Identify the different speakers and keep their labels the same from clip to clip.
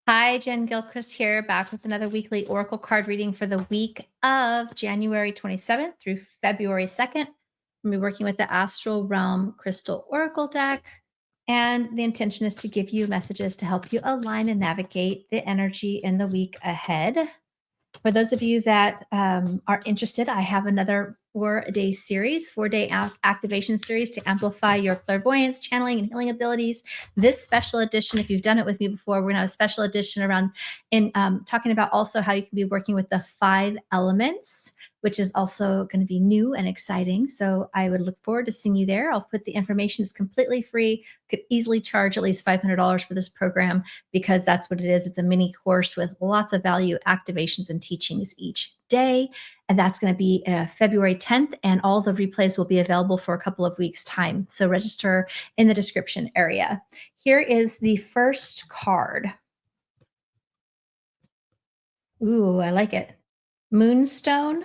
Speaker 1: Hi, Jen Gilchrist here, back with another weekly Oracle card reading for the week of January 27th through February 2nd. We'll be working with the Astral Realm Crystal Oracle deck. And the intention is to give you messages to help you align and navigate the energy in the week ahead. For those of you that are interested, I have another 4-day series, 4-day activation series to amplify your clairvoyance, channeling, and healing abilities. This special edition, if you've done it with me before, we're going to have a special edition around in talking about also how you can be working with the 5 elements, which is also going to be new and exciting. So I would look forward to seeing you there. I'll put the information. It's completely free. Could easily charge at least $500 for this program because that's what it is. It's a mini course with lots of value activations and teachings each day. And that's going to be February 10th. And all the replays will be available for a couple of weeks' time. So register in the description area. Here is the first card. Ooh, I like it. Moonstone,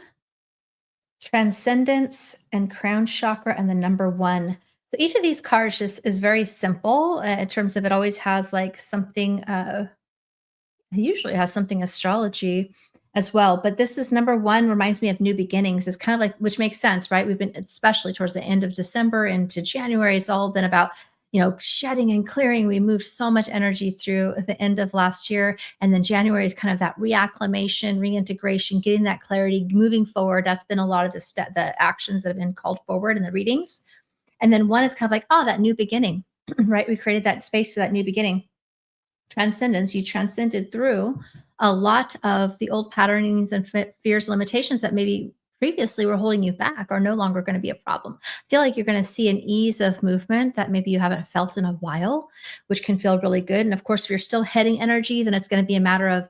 Speaker 1: Transcendence, and Crown Chakra, and the number 1. So each of these cards just is very simple in terms of it always has like something, it usually has something astrology as well. But this is number 1, reminds me of new beginnings. It's kind of like, which makes sense, right? We've been, especially towards the end of December into January, it's all been about shedding and clearing. We moved so much energy through the end of last year. And then January is kind of that reacclimation, reintegration, getting that clarity, moving forward. That's been a lot of the actions that have been called forward in the readings. And then 1 is kind of like, oh, that new beginning, right? We created that space for that new beginning. Transcendence, you transcended through a lot of the old patternings and fears, limitations that maybe previously were holding you back are no longer going to be a problem. I feel like you're going to see an ease of movement that maybe you haven't felt in a while, which can feel really good. And of course, if you're still heading energy, then it's going to be a matter of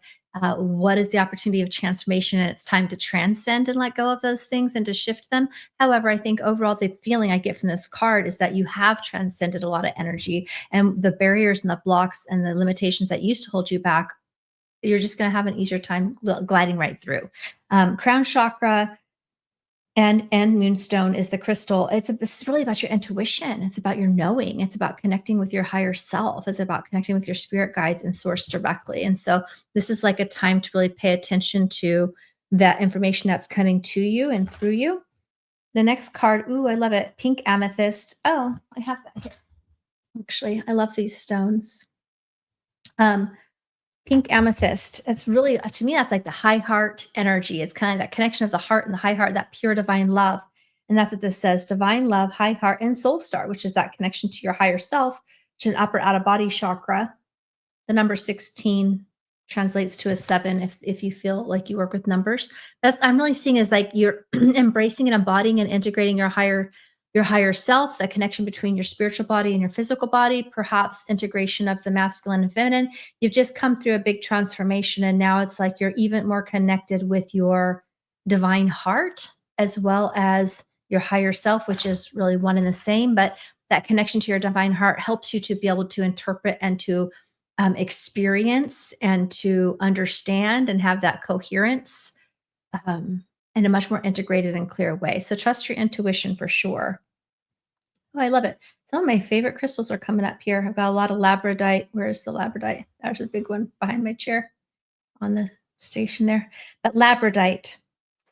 Speaker 1: what is the opportunity of transformation, and it's time to transcend and let go of those things and to shift them. However, I think overall the feeling I get from this card is that you have transcended a lot of energy, and the barriers and the blocks and the limitations that used to hold you back, you're just going to have an easier time gliding right through. Crown chakra and Moonstone is the crystal. It's really about your intuition. It's about your knowing. It's about connecting with your higher self. It's about connecting with your spirit guides and source directly. And so this is like a time to really pay attention to that information that's coming to you and through you. The next card, ooh, I love it. Pink amethyst. Oh, I have that here. Actually, I love these stones. Pink amethyst. It's really, to me, that's like the high heart energy. It's kind of that connection of the heart and the high heart, that pure divine love. And that's what this says: divine love, high heart, and soul star, which is that connection to your higher self, which is an upper out of body chakra. The number 16 translates to a 7 if you feel like you work with numbers. That's I'm really seeing is like you're embracing and embodying and integrating your higher self, the connection between your spiritual body and your physical body, perhaps integration of the masculine and feminine. You've just come through a big transformation, and now it's like you're even more connected with your divine heart as well as your higher self, which is really one and the same. But that connection to your divine heart helps you to be able to interpret and to experience and to understand and have that coherence in a much more integrated and clear way. So trust your intuition for sure. Oh, I love it. Some of my favorite crystals are coming up here. I've got a lot of labradite. Where's the labradite? There's a big one behind my chair on the station there. But labradite,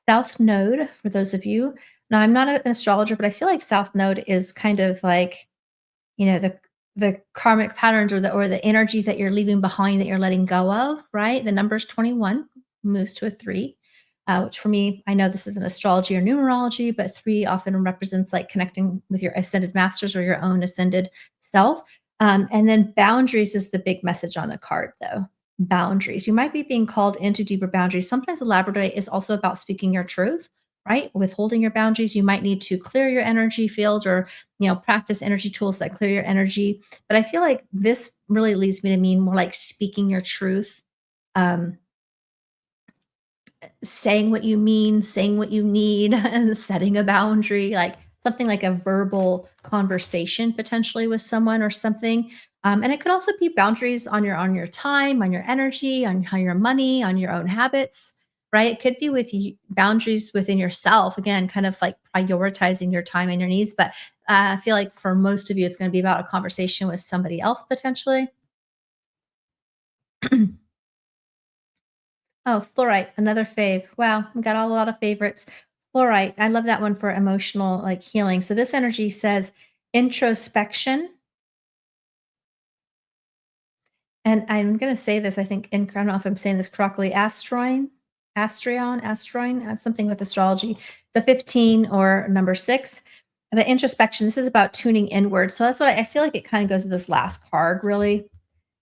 Speaker 1: South Node, for those of you. Now, I'm not an astrologer, but I feel like South Node is kind of like, the karmic patterns or the energy that you're leaving behind, that you're letting go of, right? The number's 21 moves to a 3. Which for me, I know this isn't astrology or numerology, but 3 often represents like connecting with your ascended masters or your own ascended self. And then boundaries is the big message on the card, though. Boundaries. You might be being called into deeper boundaries. Sometimes the labradorite is also about speaking your truth, right? Withholding your boundaries. You might need to clear your energy field or, practice energy tools that clear your energy. But I feel like this really leads me to mean more like speaking your truth. Saying what you mean, saying what you need, and setting a boundary, like something like a verbal conversation potentially with someone or something. And it could also be boundaries on your time, on your energy, on how your money, on your own habits, right? It could be with boundaries within yourself. Again, kind of like prioritizing your time and your needs. But I feel like for most of you, it's going to be about a conversation with somebody else potentially. Oh, fluorite, another fave. Wow, we got a lot of favorites. Fluorite, I love that one for emotional like healing. So this energy says introspection. And I'm going to say this, I think, I don't know if I'm saying this correctly, Astrion, something with astrology, the 15 or number 6. The introspection, this is about tuning inward. So that's what I feel like it kind of goes with this last card, really,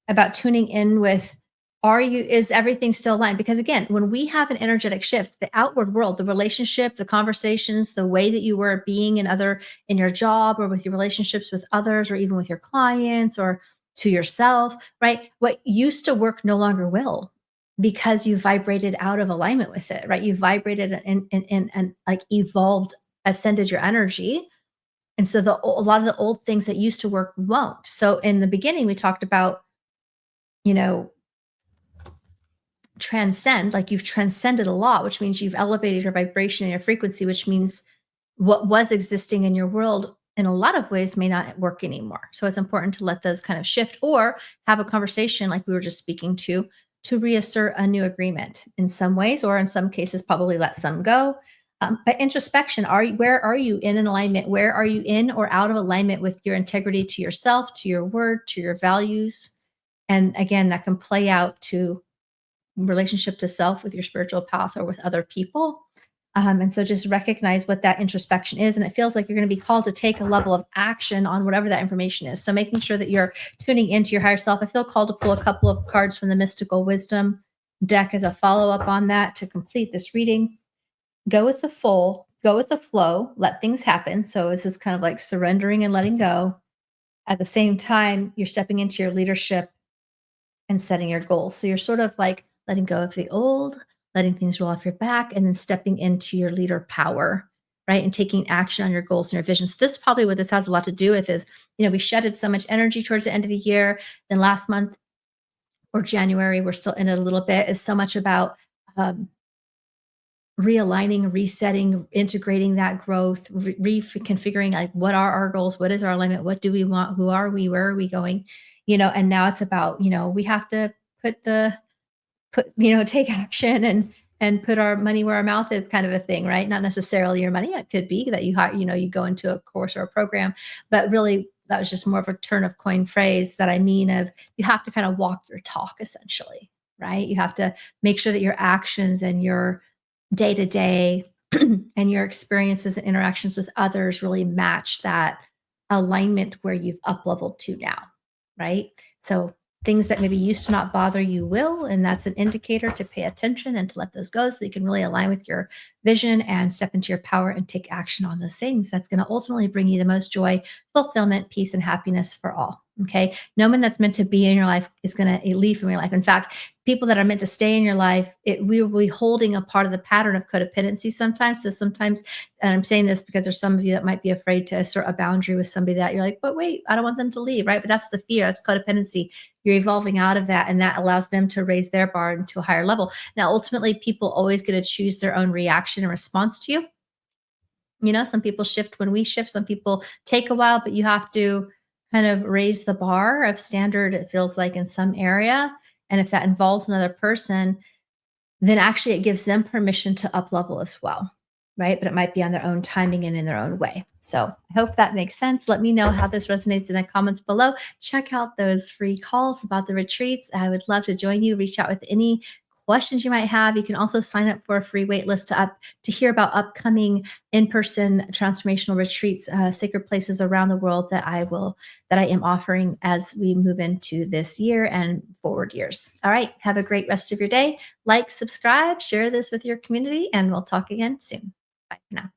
Speaker 1: about tuning in with, is everything still aligned? Because again, when we have an energetic shift, the outward world, the relationship, the conversations, the way that you were being in your job or with your relationships with others, or even with your clients or to yourself, right? What used to work no longer will, because you vibrated out of alignment with it, right? You vibrated and like evolved, ascended your energy. And so a lot of the old things that used to work won't. So in the beginning, we talked about, you know, transcend, like you've transcended a lot, which means you've elevated your vibration and your frequency, which means what was existing in your world in a lot of ways may not work anymore. So it's important to let those kind of shift, or have a conversation like we were just speaking to reassert a new agreement in some ways, or in some cases, probably let some go. But introspection, where are you in an alignment? Where are you in or out of alignment with your integrity to yourself, to your word, to your values? And again, that can play out to relationship to self with your spiritual path or with other people. And so just recognize what that introspection is. And it feels like you're going to be called to take a level of action on whatever that information is. So making sure that you're tuning into your higher self. I feel called to pull a couple of cards from the Mystical Wisdom deck as a follow up on that to complete this reading. Go with the flow, let things happen. So this is kind of like surrendering and letting go. At the same time, you're stepping into your leadership and setting your goals. So you're sort of like letting go of the old, letting things roll off your back, and then stepping into your leader power, right? And taking action on your goals and your visions. So this is probably what this has a lot to do with is, we shedded so much energy towards the end of the year. Then last month or January, we're still in it a little bit, is so much about realigning, resetting, integrating that growth, reconfiguring like what are our goals, what is our alignment, what do we want, who are we, where are we going, and now it's about, we have to take action and put our money where our mouth is, kind of a thing, right? Not necessarily your money. It could be that you go into a course or a program, but really that was just more of a turn of coin phrase that I mean of, you have to kind of walk your talk essentially, right? You have to make sure that your actions and your day to day and your experiences and interactions with others really match that alignment where you've up leveled to now, right? So things that maybe used to not bother you will, and that's an indicator to pay attention and to let those go so you can really align with your vision and step into your power and take action on those things. That's going to ultimately bring you the most joy, fulfillment, peace, and happiness for all. Okay. No one that's meant to be in your life is going to leave from your life. In fact, people that are meant to stay in your life, we will be holding a part of the pattern of codependency sometimes. So sometimes, and I'm saying this because there's some of you that might be afraid to assert a boundary with somebody that you're like, but wait, I don't want them to leave, right? But that's the fear. That's codependency. You're evolving out of that, and that allows them to raise their bar into a higher level. Now, ultimately, people always get to choose their own reaction and response to you. Some people shift when we shift. Some people take a while, but you have to kind of raise the bar of standard, it feels like, in some area. And if that involves another person, then actually it gives them permission to up level as well, right? But it might be on their own timing and in their own way. So I hope that makes sense. Let me know how this resonates in the comments below. Check out those free calls about the retreats. I would love to join you. Reach out with any questions you might have. You can also sign up for a free wait list to hear about upcoming in-person transformational retreats, sacred places around the world that I am offering as we move into this year and forward years. All right. Have a great rest of your day. Like, subscribe, share this with your community, and we'll talk again soon. Bye for now.